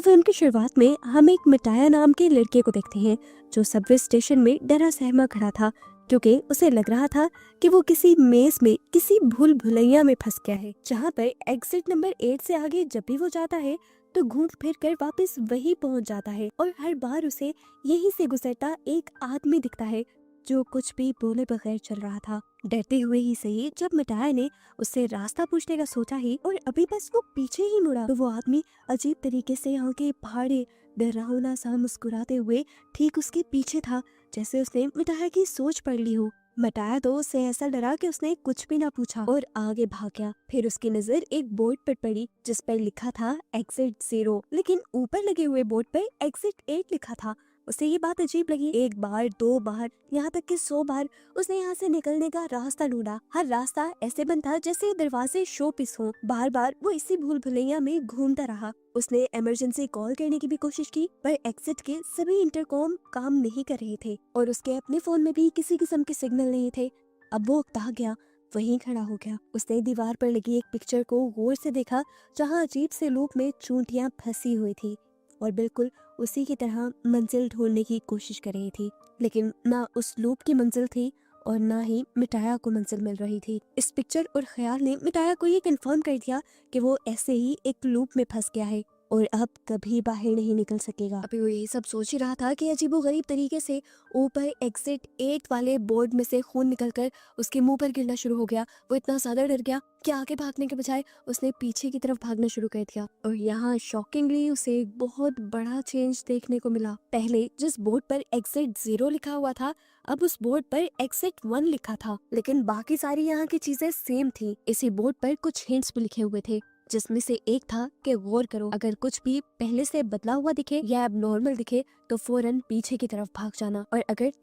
Film की शुरुआत में हम एक मिटाया नाम के लड़के को देखते हैं जो सबवे स्टेशन में डरा सहमा खड़ा था क्योंकि उसे लग रहा था कि वो किसी मेज में किसी भूल भुलैया में फंस गया है, जहाँ पर एग्जिट नंबर 8 से आगे जब भी वो जाता है तो घूम फिर कर वापस वही पहुंच जाता है और हर बार उसे यहीं से गुजरता एक आदमी दिखता है जो कुछ भी बोले बगैर चल रहा था। डरते हुए ही सही, जब मिटाया ने उससे रास्ता पूछने का सोचा ही और अभी बस वो पीछे ही मुड़ा तो वो आदमी अजीब तरीके से आंखें फाड़े डरावना सा मुस्कुराते हुए ठीक उसके पीछे था, जैसे उसने मिटाया की सोच पढ़ ली हो। मिटाया तो उससे ऐसा डरा कि उसने कुछ भी ना पूछा और आगे भाग गया। फिर उसकी नजर एक बोर्ड पर पड़ी जिस पर लिखा था एग्जिट 0, लेकिन ऊपर लगे हुए बोर्ड पर एग्जिट 8 लिखा था। उसे ये बात अजीब लगी। एक बार, दो बार, यहाँ तक कि 100 बार उसने यहाँ से निकलने का रास्ता ढूंढा। हर रास्ता ऐसे बंद था जैसे दरवाजे शो पीस हो। बार बार वो इसी भूल भुलैया में घूमता रहा। उसने इमरजेंसी कॉल करने की भी कोशिश की पर एग्जिट के सभी इंटरकॉम काम नहीं कर रहे थे और उसके अपने फोन में भी किसी किस्म के सिग्नल नहीं थे। अब वो उकता गया, वहीं खड़ा हो गया। उसने दीवार पर लगी एक पिक्चर को गौर से देखा जहाँ अजीब से लूप में चूंटियां फंसी हुई थी और बिल्कुल उसी की तरह मंजिल ढूंढने की कोशिश कर रही थी, लेकिन ना उस लूप की मंजिल थी और ना ही मिटाया को मंजिल मिल रही थी। इस पिक्चर और ख्याल ने मिटाया को ये कंफर्म कर दिया कि वो ऐसे ही एक लूप में फंस गया है और अब कभी बाहर नहीं निकल सकेगा। अभी वो यही सब सोच ही रहा था कि अजीबोगरीब तरीके से ऊपर एग्जिट 8 वाले बोर्ड में से खून निकलकर उसके मुंह पर गिरना शुरू हो गया। वो इतना ज्यादा डर गया कि आगे भागने के बजाय उसने पीछे की तरफ भागना शुरू कर दिया और यहाँ शॉकिंगली उसे एक बहुत बड़ा चेंज देखने को मिला। पहले जिस बोर्ड पर एग्जिट 0 लिखा हुआ था, अब उस बोर्ड पर एग्जिट 1 लिखा था, लेकिन बाकी सारी यहाँ की चीजें सेम थी। इसी बोर्ड पर कुछ हिंट्स भी लिखे हुए थे जिसमें से एक था कि गौर करो, अगर कुछ भी पहले से बदला हुआ दिखे या अब नॉर्मल दिखे तो फौरन पीछे की तरफ भाग जाना और अगर